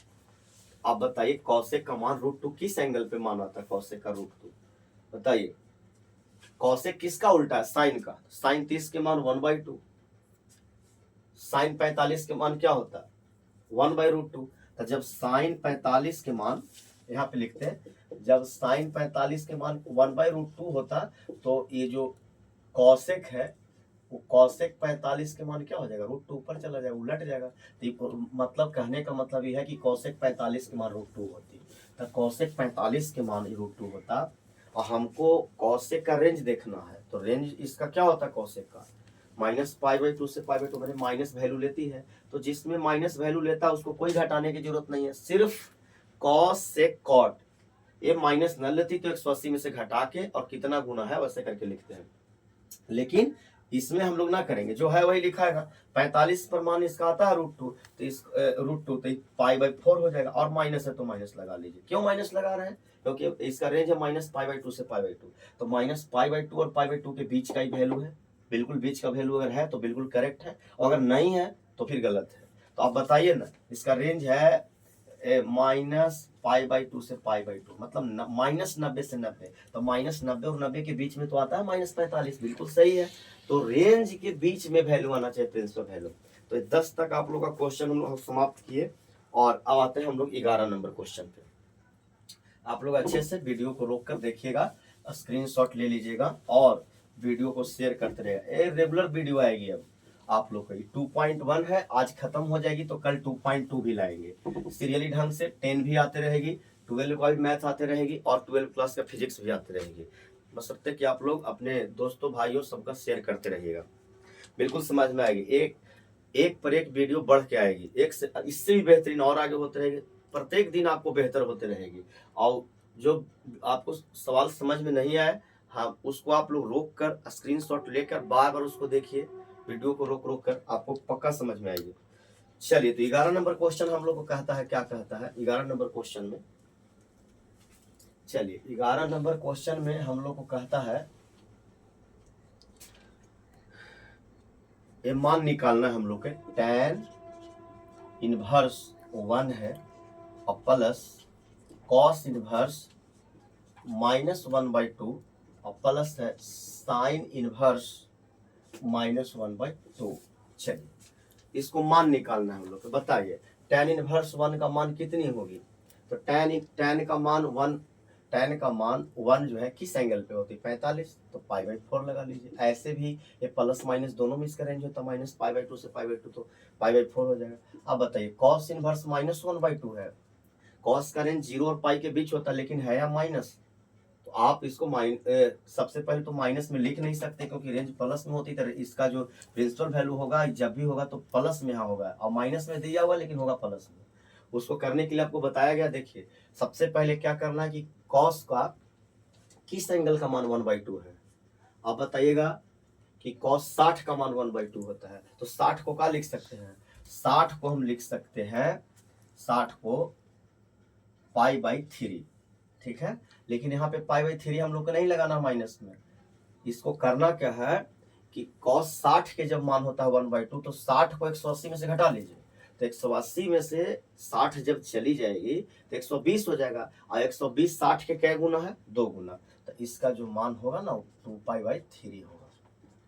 आप बताइए कॉसेक का मान √2 किस एंगल पे मान आता है, कॉसेक का √2 बताइए। कॉसेक किसका उल्टा है, साइन का, साइन 30 के मान 1/2, साइन 45 के मान क्या होता है 1/√2। तो जब साइन 45 के मान, यहाँ पे लिखते हैं, जब साइन 45 के मान 1/√2 होता तो ये जो कॉसेक है वो कॉसेक 45 के मान क्या हो जाएगा √2 ऊपर चला जाएगा, उलट जाएगा। तो मतलब कहने का मतलब ये है कि कॉसेक 45 के मान √2 होती, तो कॉसेक 45 के मान √2 होता। और हमको कॉसेक का रेंज देखना है, तो रेंज इसका क्या होता है कॉसेक का, -π/2 से π/2 मैंने माइनस वैल्यू लेती है, तो जिसमें माइनस वैल्यू लेता है उसको कोई घटाने की जरूरत नहीं है, सिर्फ कॉस सेक कॉट, ये माइनस न लेती तो 180 में से घटा के और कितना गुना है वैसे करके लिखते हैं। लेकिन इसमें हम लोग ना करेंगे, जो है वही लिखाएगा। 45 पर मान इसका आता है √2, तो इस √2 तो π/4 हो जाएगा, और माइनस है तो माइनस लगा लीजिए। क्यों माइनस लगा रहे हैं, क्योंकि इसका रेंज है -π/2 से π/2, तो -π/2 और π/2 के बीच का ही वैल्यू है, बिल्कुल बीच का वैल्यू अगर है तो बिल्कुल करेक्ट है, और अगर नहीं है तो फिर गलत है। तो आप बताइए ना, इसका रेंज है -π/2 से π/2, मतलब -90 से 90, तो -90 और 90 के बीच में तो आता है -45, बिल्कुल सही है। तो रेंज के बीच में वैल्यू आना चाहिए, प्रिंसिपल वैल्यू। तो 10 तक आप लोग का क्वेश्चन हम लोग समाप्त किए, और अब आते हैं हम लोग 11 नंबर क्वेश्चन पे। आप लोग अच्छे से वीडियो को रोक कर देखिएगा, स्क्रीनशॉट ले लीजिएगा और वीडियो को शेयर करते रहेगा। ये रेगुलर वीडियो आएगी, अब आप लोग की 2.1 है, आज खत्म हो जाएगी तो कल 2.2 भी लाएंगे सीरियली ढंग से। 10 भी आते रहेगी, 12 का भी मैथ आते रहेगी, और 12 क्लास का फिजिक्स भी आते रहेगी। बशर्ते कि आप लोग अपने दोस्तों भाइयों सबका शेयर करते रहिएगा, बिल्कुल समझ में आएगी। एक पर एक वीडियो बढ़ के आएगी, एक से इससे भी बेहतरीन और आगे होते रहेगी, प्रत्येक दिन आपको बेहतर होते रहेगी। और जो आपको सवाल समझ में नहीं आए, हाँ उसको आप लोग रोक कर स्क्रीनशॉट लेकर बार बार उसको देखिए, वीडियो को रोक रोक कर, आपको पक्का समझ में आएगी। चलिए तो 11 नंबर क्वेश्चन हम लोग को कहता है, क्या कहता है 11 नंबर क्वेश्चन में, चलिए 11 नंबर क्वेश्चन में हम लोग को कहता है, ये मान निकालना है हम लोग के, tan इनवर्स 1 है और प्लस cos इनवर्स -1/2 और प्लस है sin इनवर्स -1/2। चलिए इसको मान निकालना है हम लोग, तो बताइए tan इनवर्स 1 का मान कितनी होगी। तो tan का मान 1 जो है किस एंगल पे होती है 45, तो π/4 लगा लीजिए। ऐसे भी ये प्लस माइनस दोनों में इसका रेंज होता है, -π/2 से π/2, तो π/4 हो जाएगा। अब बताइए cos इनवर्स -1/2 है, cos का रेंज 0 और पाई के बीच होता है, लेकिन है या माइनस, तो आप इसको सबसे पहले तो माइनस में लिख नहीं सकते क्योंकि रेंज प्लस में होती है। इसका जो प्रिंसिपल वैल्यू होगा जब भी होगा तो प्लस में यहाँ होगा, और माइनस में दिया हुआ लेकिन होगा प्लस में। उसको करने के लिए आपको बताया गया, देखिए सबसे पहले क्या करना है कि कॉस का किस एंगल का मान 1/2 है। आप बताइएगा कि कॉस 60 का मान 1/2 होता है, तो 60 को क्या लिख सकते हैं, 60 को हम लिख सकते हैं 60 को π/3, ठीक है। लेकिन यहाँ पे π/3 हम लोग को नहीं लगाना माइनस में, इसको करना क्या है कि cos 60 के जब मान होता है 1/2, तो 60 को 180 में से घटा लीजिए, तो 180 में से 60 जब चली जाएगी तो 120 हो जाएगा, और 120 60 के क्या गुना है, 2 गुना, तो इसका जो मान होगा ना 2π/3 होगा।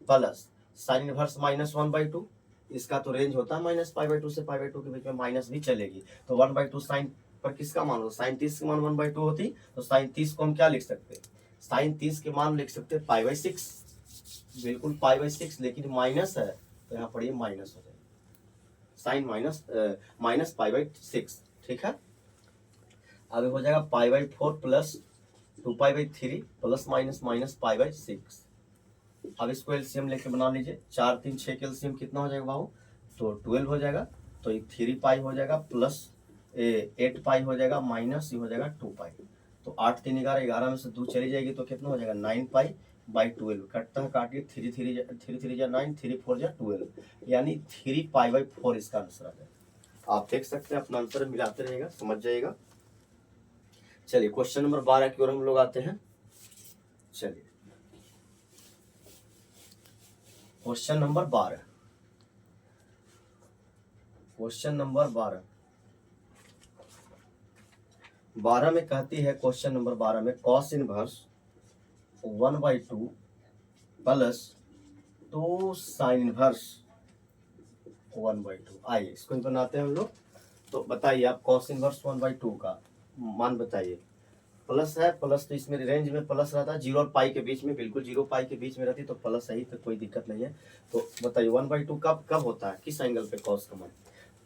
प्लस साइन इनवर्स -1/2, इसका तो रेंज होता है -π/2 से π/2 के बीच में, माइनस भी चलेगी, तो 1/2 साइन पर किसका मान होगा, साइन 30 के मान 1/2 होती, तो साइन 30 को हम क्या लिख सकते हैं, साइन 30 के मान लिख सकते हैं π/6, बिल्कुल π/6, लेकिन माइनस है तो यहाँ पर ये माइनस हो जाएगा, साइन माइनस π/6, ठीक है। अब हो जाएगा π/4 प्लस 2π/3 प्लस माइनस माइनस π/6। अब इसको एलसीएम लेके बना लीजिए, 4 3 6 के एलसीएम कितना हो जाएगा बाबू, तो 12 हो जाएगा, तो ये 3π हो जाएगा प्लस 8π हो जाएगा, माइनस ये हो जाएगा 2π, तो 8 3 11, 11 में से 2 चली जाएगी तो कितना हो जाएगा 9π/12, कटता है काटिए, 3 3 जा 9, 3 4 जा 12, यानी 3π/4 इसका आंसर आ जाएगा। आप देख सकते हैं, अपना आंसर मिलाते रहिएगा, समझ जाइएगा। चलिए क्वेश्चन नंबर 12 की ओर हम लोग आते हैं। चलिए क्वेश्चन नंबर 12, क्वेश्चन नंबर 12 में कहती है, क्वेश्चन नंबर 12 में cos inverse 1/2 plus 2 sine inverse 1/2। आइए इसको ही बनाते हैं हम लोग। तो बताइए आप कॉस इनवर्स 1/2 का मान बताइए, प्लस है, प्लस तो इसमें रेंज में प्लस रहता है, 0 और पाई के बीच में, बिल्कुल 0 पाई के बीच में रहती, तो प्लस सही, तो कोई दिक्कत नहीं है। तो बताइए 1/2 कब कब होता है, किस एंगल पे कॉस का मान,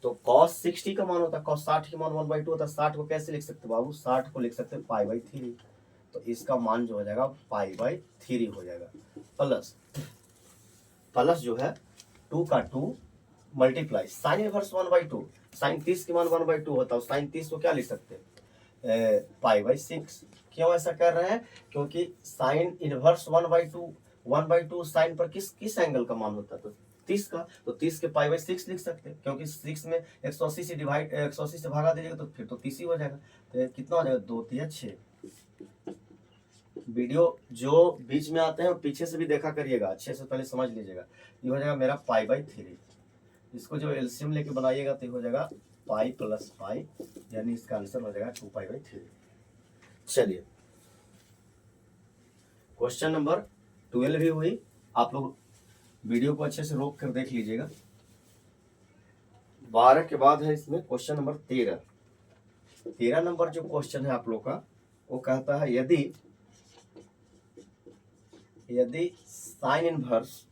तो cos 60 का मान होता है, cos 60 के मान 1/2 होता है। 60 को कैसे लिख सकते बाबू, 60 को लिख सकते हैं π/3, तो इसका मान जो हो जाएगा π/3 हो जाएगा। प्लस प्लस जो है 2 का 2 मल्टीप्लाई साइन इनवर्स 1/2, साइन 30 के मान 1/2 होता है, साइन 30 को क्या लिख सकते हैं π/6। क्यों ऐसा कर रहे हैं, क्योंकि साइन इनवर्स 1/2 साइन पर किस एंगल का मान होता है, तो 30 का, तो 30 के π/6 लिख सकते हैं, क्योंकि 6 में 180 से भागा दीजिएगा तो फिर तो 30 ही हो जाएगा, तो कितना हो जाएगा 2 3 6। वीडियो जो बीच में आते हैं पीछे से भी देखा करिएगा, अच्छे से पहले समझ लीजिएगा। ये हो जाएगा मेरा π/3, इसको जो एलसीएम लेके बनाइएगा तो हो जाएगा पाई प्लस पाई, यानी इसका आंसर हो जाएगा 2π/3। चलिए क्वेश्चन नंबर 12 भी हुई, आप लोग वीडियो को अच्छे से रोक कर देख लीजिएगा। 12 के बाद है इसमें क्वेश्चन नंबर 13। 13 नंबर जो क्वेश्चन है आप लोग का, वो कहता है यदि साइन इनवर्स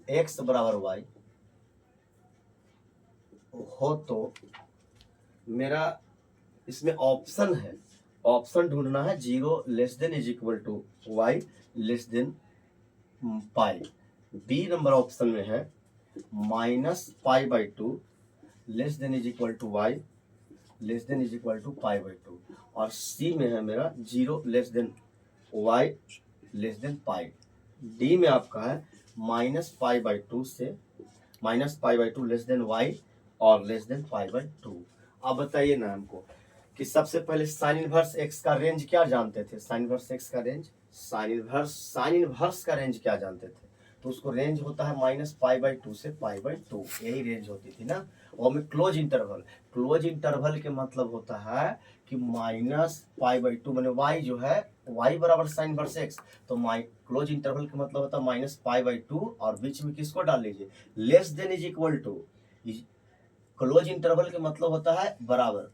x बराबर y हो तो मेरा इसमें ऑप्शन है, ऑप्शन ढूंढना है 0 less than is equal to y less than pi. B number option में है -π/2 less than is equal to y less than is equal to π/2, और सी में है मेरा 0 less than y less than pi. D में आपका है -π/2 से -π/2 लेस देन y और लेस देन π/2। अब बताइए ना हमको कि सबसे पहले साइन इनवर्स x का रेंज क्या जानते थे, साइन इनवर्स x का रेंज, साइन इनवर्स का रेंज क्या जानते थे, तो उसको रेंज होता है -π/2 से π/2, यही रेंज होती थी ना। और में क्लोज इंटरवल के मतलब होता है कि -π/2 मैंने y जो है y बराबर साइन इनवर्स x, तो क्लोज इंटरवल का मतलब होता है -π/2 और बीच में किसको डाल लीजिए, less than is equal to. Close interval का मतलब होता है बराबर,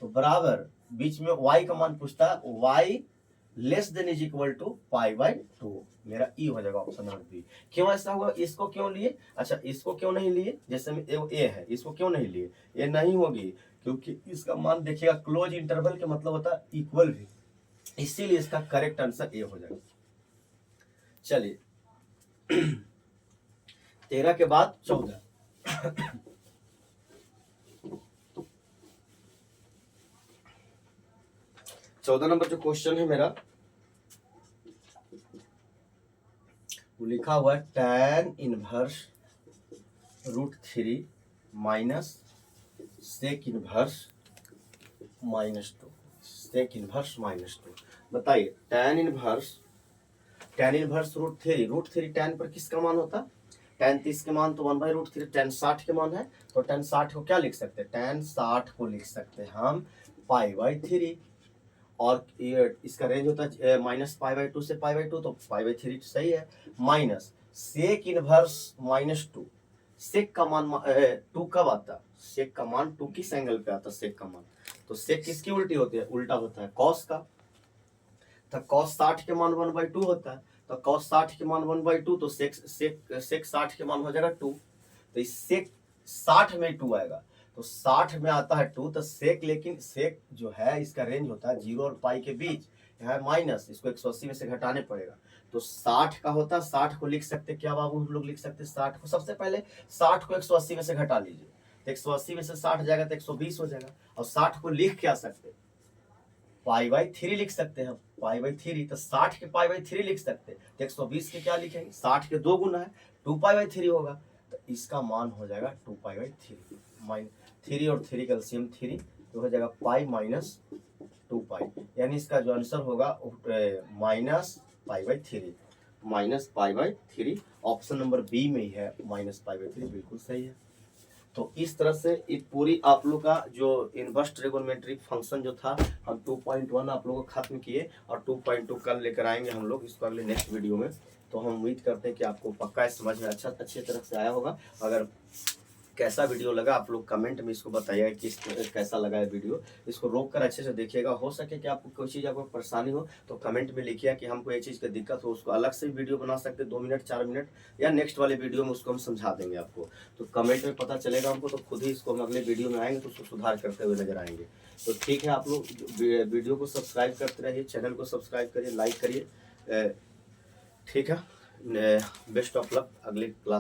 तो बराबर बीच में y का मान पूछता है, y less than is equal to π/2, मेरा ई हो जाएगा ऑप्शन नंबर बी। क्यों ऐसा हुआ, इसको क्यों लिए, अच्छा इसको क्यों नहीं लिए, जैसे में ए है, इसको क्यों नहीं लिए, ये नहीं होगी क्योंकि इसका मान देखिएगा क्लोज इंटरवल के मतलब होता है इक्वल भी, इसीलिए इसका करेक्ट आंसर ए हो जाएगा। चलिए 13 के बाद 14 14 नंबर जो क्वेश्चन है मेरा, वो लिखा हुआ है tan inverse √3 minus sec inverse -2, sec inverse -2। बताइए tan इनवर्स √3 tan पर किसका मान होता है, tan 30 के मान तो 1/√3, tan 60 के मान है, तो tan 60 को क्या लिख सकते हैं, tan 60 को लिख सकते हैं हम π/3, और इसका रेंज होता है -π/2 से π/2, तो π/3 सही है, माइनस सेक इनवर्स -2, सेक का मान 2 कब आता, सेक का मान 2 किस एंगल पे आता, सेक का मान, तो सेक किसकी उल्टी होती है, उल्टा होता है कॉस का, तो कॉस 60 के मान 1/2 होता है, तो कॉस 60 के मान 1/2, तो सेक 60 के मान हो जाएगा 2, तो इस सेक 60 में 2 आएगा, तो 60 में आता है 2, तो सेक, लेकिन सेक जो है इसका रेंज होता है 0 और पाई के बीच, यहाँ माइनस, इसको 180 में से घटाने पड़ेगा, तो 60 का होता है, 60 को लिख सकते क्या बाबू, हम लोग लिख सकते 60 को, सबसे पहले 60 को 180 में से घटा लीजिए, तो 180 में से 60 जाएगा तो 120 हो जाएगा, और 60 को लिख क्या सकते, π/3 लिख सकते हैं, π/3, तो 60 के π/3 लिख सकते हैं, तो 120 के क्या लिखेंगे, 60 के 2 गुना है, 2π/3 होगा, तो इसका मान हो जाएगा 2π/3, 3 और 3 का एलसीएम 3, तो हो जाएगा पाई माइनस 2π, यानी इसका जो आंसर होगा -π/3, ऑप्शन नंबर बी में ही है, -π/3 बिल्कुल सही है। तो इस तरह से ये पूरी आप लोग का जो इनवर्स ट्रिगोनोमेट्रिक फंक्शन जो था, हम 2.1 आप लोगों को खत्म किए, और 2.2 कल लेकर आएंगे हम लोग इसको अगले नेक्स्ट वीडियो में। तो हम उम्मीद करते हैं कि आपको पक्का समझ में अच्छी तरह से आया होगा। अगर कैसा वीडियो लगा आप लोग कमेंट में इसको बताइएगा कि कैसा लगा है वीडियो, इसको रोक कर अच्छे से देखिएगा, हो सके कि आपको कोई चीज़ आपको परेशानी हो तो कमेंट में लिखिएगा कि हमको ये चीज़ की दिक्कत हो, उसको अलग से वीडियो बना सकते 2 मिनट 4 मिनट, या नेक्स्ट वाले वीडियो में उसको हम समझा देंगे आपको, तो कमेंट में पता चलेगा हमको, तो खुद ही इसको हम अगले वीडियो में आएंगे तो उसको सुधार करते हुए नजर आएंगे। तो ठीक है, आप लोग वीडियो को सब्सक्राइब करते रहिए, चैनल को सब्सक्राइब करिए, लाइक करिए, ठीक है, बेस्ट ऑफ लक अगले क्लास।